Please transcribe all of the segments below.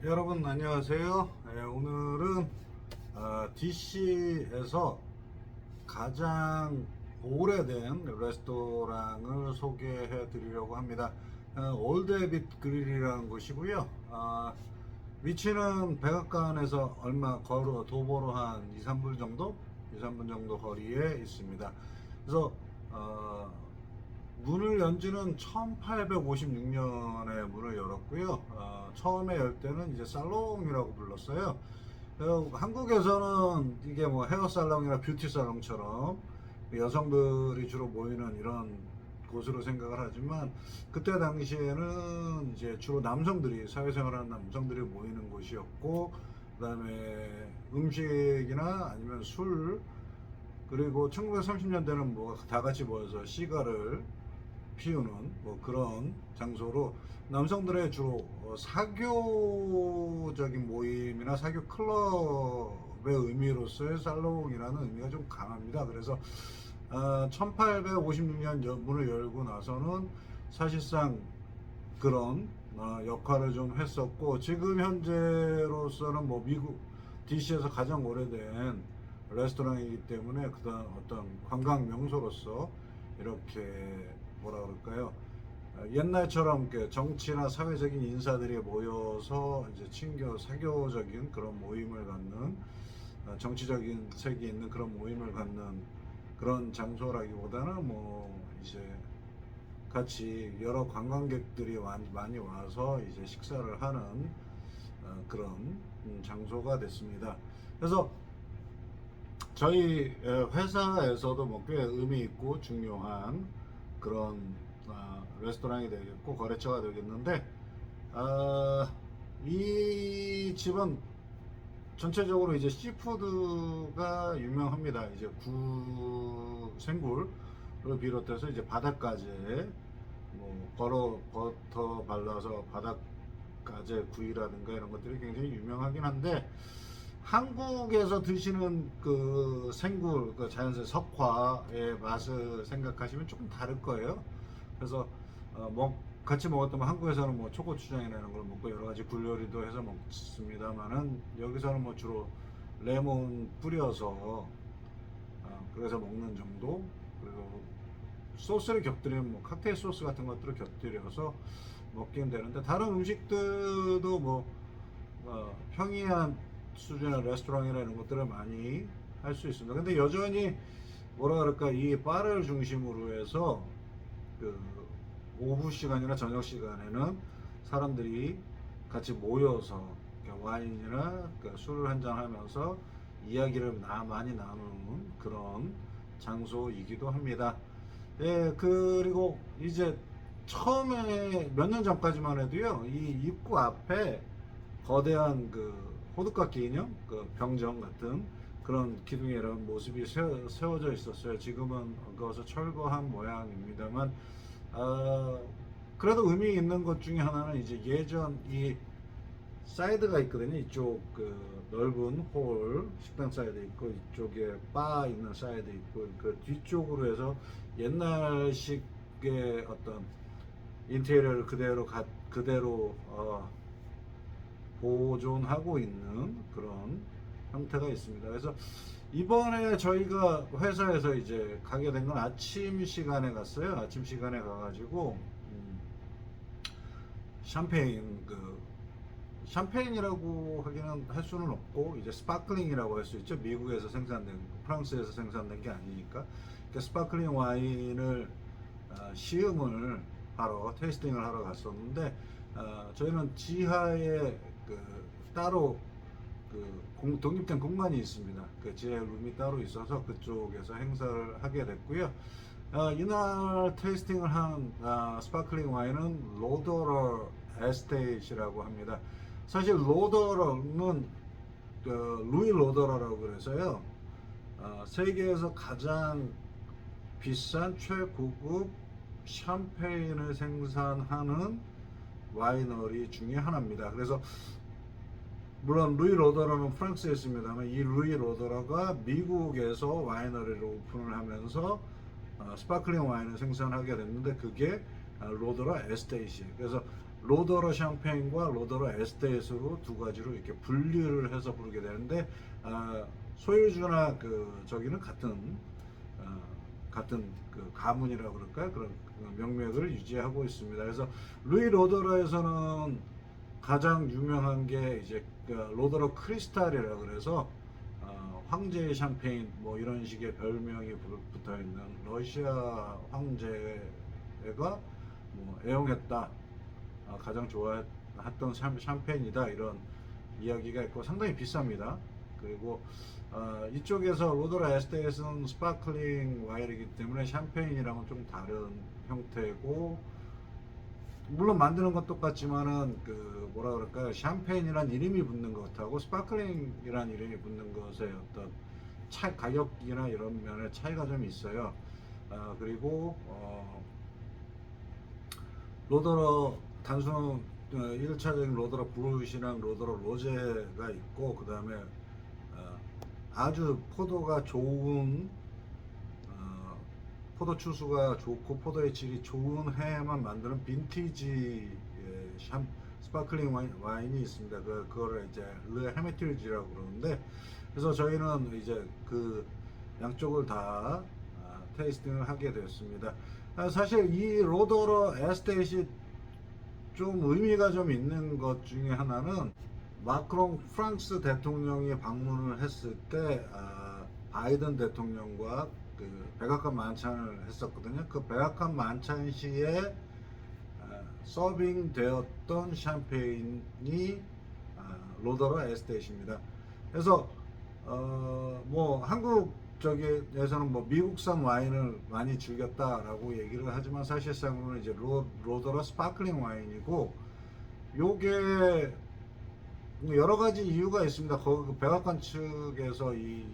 여러분 안녕하세요. 오늘은 DC에서 가장 오래된 레스토랑을 소개해 드리려고 합니다. 올드헤빗 그릴이라는 곳이고요. 위치는 백악관에서 얼마 걸어 도보로 한 2, 3분 정도? 2, 3분 정도 거리에 있습니다. 그래서 문을 연 지는 1856년에 문을 열었고요. 처음에 열 때는 이제 살롱이라고 불렀어요. 한국에서는 이게 뭐 헤어살롱이나 뷰티살롱처럼 여성들이 주로 모이는 이런 곳으로 생각을 하지만, 그때 당시에는 이제 주로 남성들이, 사회생활하는 남성들이 모이는 곳이었고, 그 다음에 음식이나 아니면 술, 그리고 1930년대는 뭐 다 같이 모여서 시가를 피우는 뭐 그런 장소로, 남성들의 주로 사교적인 모임이나 사교 클럽의 의미로서의 살롱이라는 의미가 좀 강합니다. 그래서 1856년 문을 열고 나서는 사실상 그런 역할을 좀 했었고, 지금 현재로서는 뭐 미국 DC에서 가장 오래된 레스토랑이기 때문에 그다음 어떤 관광 명소로서 이렇게 뭐라 그럴까요? 옛날처럼 정치나 사회적인 인사들이 모여서 이제 친교 사교적인 그런 모임을 갖는, 정치적인 색이 있는 그런 모임을 갖는 그런 장소라기보다는 뭐 이제 같이 여러 관광객들이 많이 와서 이제 식사를 하는 그런 장소가 됐습니다. 그래서 저희 회사에서도 뭐 꽤 의미 있고 중요한 그런 레스토랑이 되겠고 거래처가 되겠는데, 이 집은 전체적으로 이제 시푸드가 유명합니다. 이제 생굴을 비롯해서 이제 바닷가재, 뭐 버터 발라서 바닷가재 구이라든가 이런 것들이 굉장히 유명하긴 한데, 한국에서 드시는 그 생굴, 그 자연산 석화의 맛을 생각하시면 조금 다를 거예요. 그래서 같이 먹었던 한국에서는 뭐 초고추장이라는 걸 먹고 여러 가지 굴요리도 해서 먹습니다만은, 여기서는 뭐 주로 레몬 뿌려서 그래서 먹는 정도. 그리고 소스를 곁들이면 뭐 칵테일 소스 같은 것들을 곁들여서 먹긴 되는데, 다른 음식들도 뭐 평이한 수준의 레스토랑이나 이런 것들을 많이 할 수 있습니다. 근데 여전히 뭐라 그럴까, 이 바를 중심으로 해서 그 오후 시간이나 저녁 시간에는 사람들이 같이 모여서 와인이나 술을 한잔 하면서 이야기를 많이 나누는 그런 장소이기도 합니다. 예, 그리고 이제 처음에 몇 년 전까지만 해도요, 이 입구 앞에 거대한 그 호두깎이 인형, 그 병정 같은 그런 기둥에 이런 모습이 세워져 있었어요. 지금은 그것을 철거한 모양입니다만, 그래도 의미 있는 것 중에 하나는 이제 예전 이 사이드가 있거든요. 이쪽 그 넓은 홀 식당 사이드 있고, 이쪽에 바 있는 사이드 있고, 그 뒤쪽으로 해서 옛날식의 어떤 인테리어를 그대로 보존하고 있는 그런 형태가 있습니다. 그래서 이번에 저희가 회사에서 이제 가게 된 건 아침 시간에 갔어요. 아침 시간에 가가지고 샴페인이라고 하기는 할 수는 없고, 이제 스파클링이라고 할 수 있죠. 미국에서 생산된, 프랑스에서 생산된 게 아니니까. 그러니까 스파클링 와인을 시음을 하러, 테이스팅을 하러 갔었는데, 저희는 지하에 따로 독립된 공간이 있습니다. 그 지하에 룸이 따로 있어서 그쪽에서 행사를 하게 됐고요. 이날 테이스팅을 한 스파클링 와인은 로더러 에스테이트라고 합니다. 사실 로더러는 루이 로더러라고 그래서요, 세계에서 가장 비싼 최고급 샴페인을 생산하는 와이너리 중에 하나입니다. 그래서 물론 루이 로더러는 프랑스에 있습니다만, 이 루이 로더러가 미국에서 와이너리를 오픈을 하면서 스파클링 와인을 생산하게 됐는데, 그게 로더러 에스테이시. 그래서 로더러 샴페인과 로더러 에스테이스로 두 가지로 이렇게 분류를 해서 부르게 되는데, 소유주나 그 저기는 같은 그 가문이라고 그럴까요? 그런 명맥을 유지하고 있습니다. 그래서 루이 로더러에서는 가장 유명한 게 이제 그 로더러 크리스탈이라 그래서 황제의 샴페인 뭐 이런 식의 별명이 붙어 있는 러시아 황제가 뭐 애용했다, 가장 좋아했던 샴페인이다, 이런 이야기가 있고 상당히 비쌉니다. 그리고 이쪽에서 로더러 에스테이스는 스파클링 와인이기 때문에 샴페인이랑은 좀 다른 형태고, 물론 만드는 건 똑같지만은 그 뭐라 그럴까요, 샴페인이란 이름이 붙는 것하고 스파클링이란 이름이 붙는 것의 어떤 가격이나 이런 면에 차이가 좀 있어요. 그리고 로더러 단순 1차적인 로더러 브루시랑 로더러 로제가 있고, 그 다음에 아주 포도가 좋은 포도 추수가 좋고 포도의 질이 좋은 해에만 만드는 빈티지 스파클링 와인이 있습니다. 그거를 이제 르 헤메틸지라고 그러는데, 그래서 저희는 이제 그 양쪽을 다 테이스팅을 하게 되었습니다. 사실 이 로더러 에스테이시 좀 의미가 좀 있는 것 중에 하나는, 마크롱 프랑스 대통령이 방문을 했을 때 바이든 대통령과 그 백악관 만찬을 했었거든요. 그 백악관 만찬 시에 서빙되었던 샴페인이 로더러 에스테이트입니다. 그래서 뭐 한국 쪽에서는 뭐 미국산 와인을 많이 즐겼다라고 얘기를 하지만, 사실상으로는 이제 로더러 스파클링 와인이고, 요게 여러 가지 이유가 있습니다. 거기 백악관 측에서 이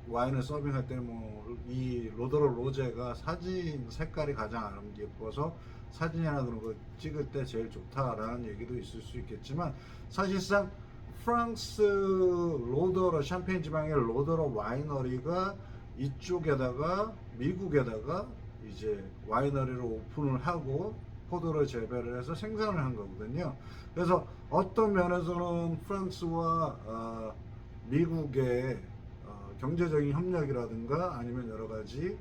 와인을 서빙할 때 뭐 이 로더러 로제가 사진 색깔이 가장 예뻐서 사진이나 그런 거 찍을 때 제일 좋다라는 얘기도 있을 수 있겠지만, 사실상 프랑스 로더러 샴페인 지방의 로더러 와이너리가 이쪽에다가 미국에다가 이제 와이너리를 오픈을 하고 포도를 재배를 해서 생산을 한 거거든요. 그래서 어떤 면에서는 프랑스와 미국의 경제적인 협력이라든가 아니면 여러 가지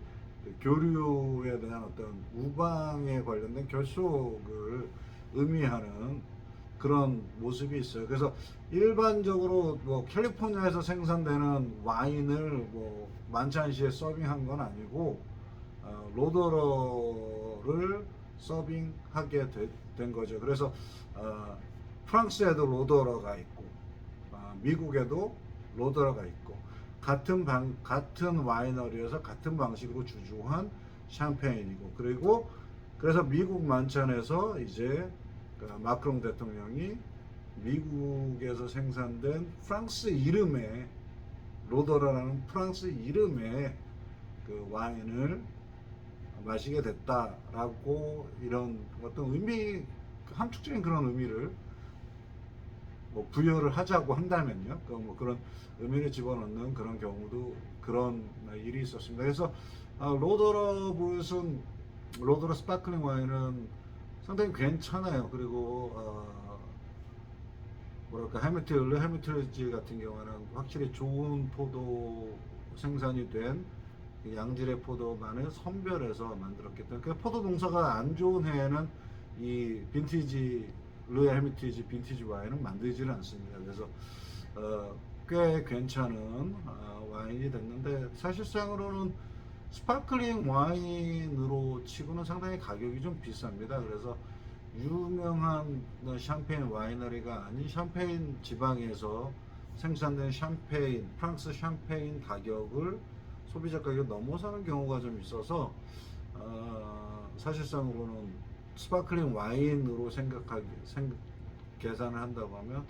교류에 대한 어떤 우방에 관련된 결속을 의미하는 그런 모습이 있어요. 그래서 일반적으로 뭐 캘리포니아에서 생산되는 와인을 뭐 만찬시에 서빙한 건 아니고, 로더러를 서빙하게 된 거죠. 그래서 프랑스에도 로더러가 있고, 미국에도 로더러가 있고, 같은 와이너리에서 같은 방식으로 주조한 샴페인이고, 그리고 그래서 미국 만찬에서 이제 마크롱 대통령이 미국에서 생산된 프랑스 이름의 로더러라는 프랑스 이름의 그 와인을 마시게 됐다라고, 이런 어떤 의미, 함축적인 그런 의미를 뭐 부여를 하자고 한다면요, 뭐 그런 의미를 집어넣는 그런 경우도, 그런 일이 있었습니다. 그래서 로더러 붓은, 로더러 스파클링 와인은 상당히 괜찮아요. 그리고 뭐랄까, 헤미틸지 같은 경우는 확실히 좋은 포도 생산이 된 양질의 포도만을 선별해서 만들었기 때문에, 그 포도 농사가 안 좋은 해에는 이 빈티지 르 헤미티지 빈티지 와인은 만들지는 않습니다. 그래서 꽤 괜찮은 와인이 됐는데, 사실상으로는 스파클링 와인으로 치고는 상당히 가격이 좀 비쌉니다. 그래서 유명한 샴페인 와이너리가 아닌 샴페인 지방에서 생산된 샴페인, 프랑스 샴페인 가격을 소비자 가격 넘어서는 경우가 좀 있어서, 사실상으로는 스파클링 와인으로 계산을 한다고 하면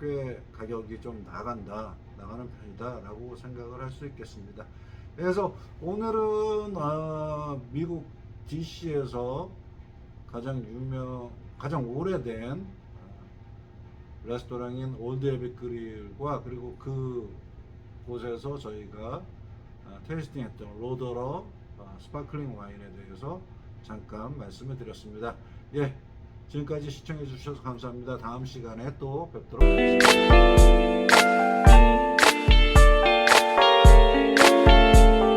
꽤 가격이 좀 나가는 편이다 라고 생각을 할 수 있겠습니다. 그래서 오늘은 미국 DC에서 가장 오래된 레스토랑인 올드 에빅 그릴과, 그리고 그 곳에서 저희가 테이스팅했던 로더러 스파클링 와인에 대해서 잠깐 말씀을 드렸습니다. 예, 지금까지 시청해 주셔서 감사합니다. 다음 시간에 또 뵙도록 하겠습니다.